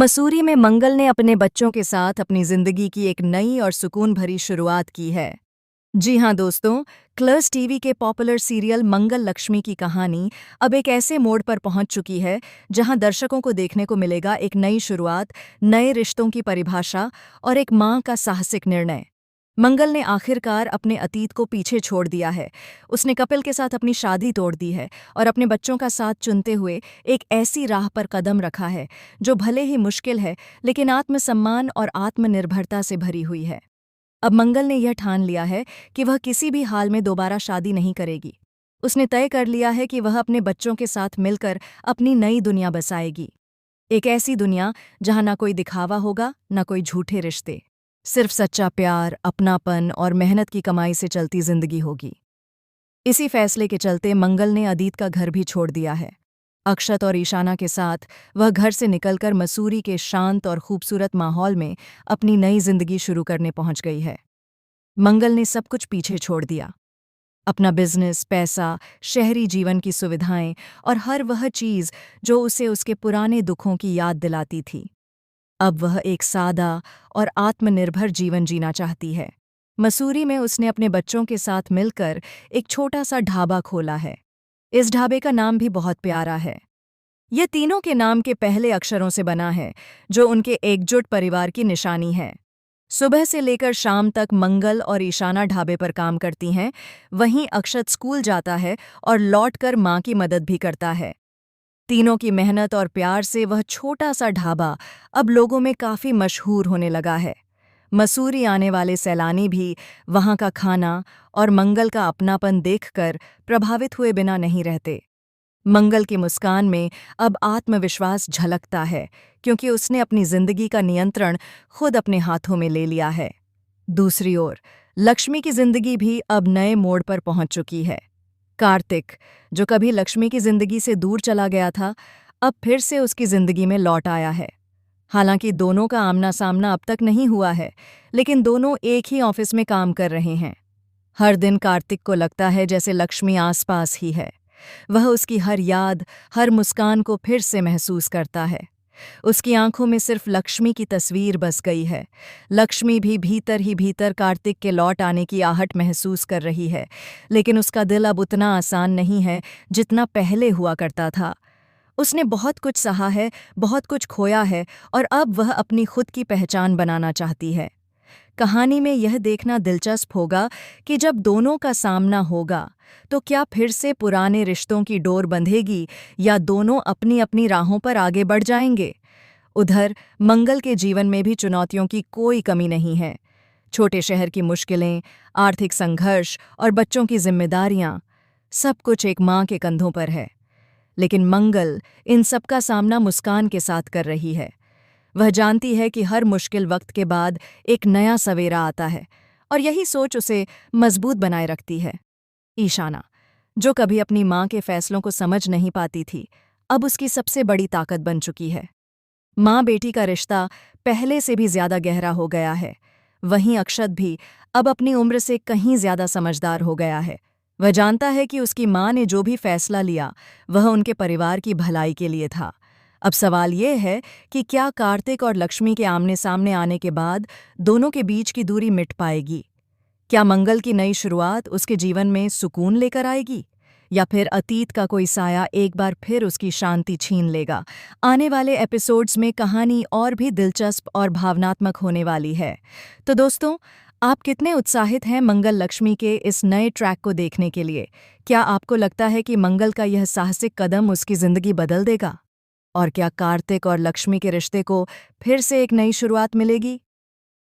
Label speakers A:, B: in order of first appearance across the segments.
A: मसूरी में मंगल ने अपने बच्चों के साथ अपनी जिंदगी की एक नई और सुकून भरी शुरुआत की है। जी हाँ दोस्तों, क्लर्स टीवी के पॉपुलर सीरियल मंगल लक्ष्मी की कहानी अब एक ऐसे मोड़ पर पहुंच चुकी है जहां दर्शकों को देखने को मिलेगा एक नई शुरुआत, नए रिश्तों की परिभाषा और एक मां का साहसिक निर्णय। मंगल ने आखिरकार अपने अतीत को पीछे छोड़ दिया है। उसने कपिल के साथ अपनी शादी तोड़ दी है और अपने बच्चों का साथ चुनते हुए एक ऐसी राह पर कदम रखा है जो भले ही मुश्किल है लेकिन आत्मसम्मान और आत्मनिर्भरता से भरी हुई है। अब मंगल ने यह ठान लिया है कि वह किसी भी हाल में दोबारा शादी नहीं करेगी। उसने तय कर लिया है कि वह अपने बच्चों के साथ मिलकर अपनी नई दुनिया बसाएगी। एक ऐसी दुनिया जहां ना कोई दिखावा होगा, ना कोई झूठे रिश्ते, सिर्फ सच्चा प्यार, अपनापन और मेहनत की कमाई से चलती जिंदगी होगी। इसी फैसले के चलते मंगल ने अदीत का घर भी छोड़ दिया है। अक्षत और ईशाना के साथ वह घर से निकलकर मसूरी के शांत और खूबसूरत माहौल में अपनी नई जिंदगी शुरू करने पहुंच गई है। मंगल ने सब कुछ पीछे छोड़ दिया, अपना बिजनेस, पैसा, शहरी जीवन की सुविधाएं और हर वह चीज जो उसे उसके पुराने दुखों की याद दिलाती थी। अब वह एक सादा और आत्मनिर्भर जीवन जीना चाहती है। मसूरी में उसने अपने बच्चों के साथ मिलकर एक छोटा सा ढाबा खोला है। इस ढाबे का नाम भी बहुत प्यारा है। यह तीनों के नाम के पहले अक्षरों से बना है, जो उनके एकजुट परिवार की निशानी है। सुबह से लेकर शाम तक मंगल और ईशाना ढाबे पर काम करती हैं, वहीं अक्षत स्कूल जाता है और लौटकर मां की मदद भी करता है। तीनों की मेहनत और प्यार से वह छोटा सा ढाबा अब लोगों में काफी मशहूर होने लगा है। मसूरी आने वाले सैलानी भी वहां का खाना और मंगल का अपनापन देखकर प्रभावित हुए बिना नहीं रहते। मंगल की मुस्कान में अब आत्मविश्वास झलकता है, क्योंकि उसने अपनी जिंदगी का नियंत्रण खुद अपने हाथों में ले लिया है। दूसरी ओर लक्ष्मी की जिंदगी भी अब नए मोड़ पर पहुंच चुकी है। कार्तिक, जो कभी लक्ष्मी की जिंदगी से दूर चला गया था, अब फिर से उसकी जिंदगी में लौट आया है। हालांकि दोनों का आमना सामना अब तक नहीं हुआ है, लेकिन दोनों एक ही ऑफिस में काम कर रहे हैं। हर दिन कार्तिक को लगता है जैसे लक्ष्मी आसपास ही है। वह उसकी हर याद, हर मुस्कान को फिर से महसूस करता है। उसकी आंखों में सिर्फ लक्ष्मी की तस्वीर बस गई है। लक्ष्मी भी भीतर ही भीतर कार्तिक के लौट आने की आहट महसूस कर रही है, लेकिन उसका दिल अब उतना आसान नहीं है जितना पहले हुआ करता था। उसने बहुत कुछ सहा है, बहुत कुछ खोया है और अब वह अपनी खुद की पहचान बनाना चाहती है। कहानी में यह देखना दिलचस्प होगा कि जब दोनों का सामना होगा तो क्या फिर से पुराने रिश्तों की डोर बंधेगी या दोनों अपनी अपनी राहों पर आगे बढ़ जाएंगे। उधर मंगल के जीवन में भी चुनौतियों की कोई कमी नहीं है। छोटे शहर की मुश्किलें, आर्थिक संघर्ष और बच्चों की जिम्मेदारियां, सब कुछ एक मां के कंधों पर है। लेकिन मंगल इन सब का सामना मुस्कान के साथ कर रही है। वह जानती है कि हर मुश्किल वक्त के बाद एक नया सवेरा आता है और यही सोच उसे मजबूत बनाए रखती है। ईशाना, जो कभी अपनी मां के फैसलों को समझ नहीं पाती थी, अब उसकी सबसे बड़ी ताकत बन चुकी है। मां बेटी का रिश्ता पहले से भी ज्यादा गहरा हो गया है। वहीं अक्षत भी अब अपनी उम्र से कहीं ज्यादा समझदार हो गया है। वह जानता है कि उसकी मां ने जो भी फैसला लिया वह उनके परिवार की भलाई के लिए था। अब सवाल ये है कि क्या कार्तिक और लक्ष्मी के आमने सामने आने के बाद दोनों के बीच की दूरी मिट पाएगी? क्या मंगल की नई शुरुआत उसके जीवन में सुकून लेकर आएगी, या फिर अतीत का कोई साया एक बार फिर उसकी शांति छीन लेगा? आने वाले एपिसोड्स में कहानी और भी दिलचस्प और भावनात्मक होने वाली है। तो दोस्तों, आप कितने उत्साहित हैं मंगल लक्ष्मी के इस नए ट्रैक को देखने के लिए? क्या आपको लगता है कि मंगल का यह साहसिक कदम उसकी जिंदगी बदल देगा? और क्या कार्तिक और लक्ष्मी के रिश्ते को फिर से एक नई शुरुआत मिलेगी?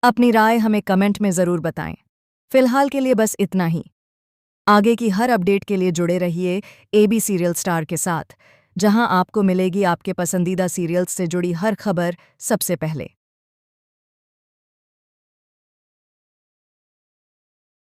A: अपनी राय हमें कमेंट में ज़रूर बताएं। फिलहाल के लिए बस इतना ही। आगे की हर अपडेट के लिए जुड़े रहिए एबी सीरियल स्टार के साथ, जहां आपको मिलेगी आपके पसंदीदा सीरियल्स से जुड़ी हर खबर सबसे पहले।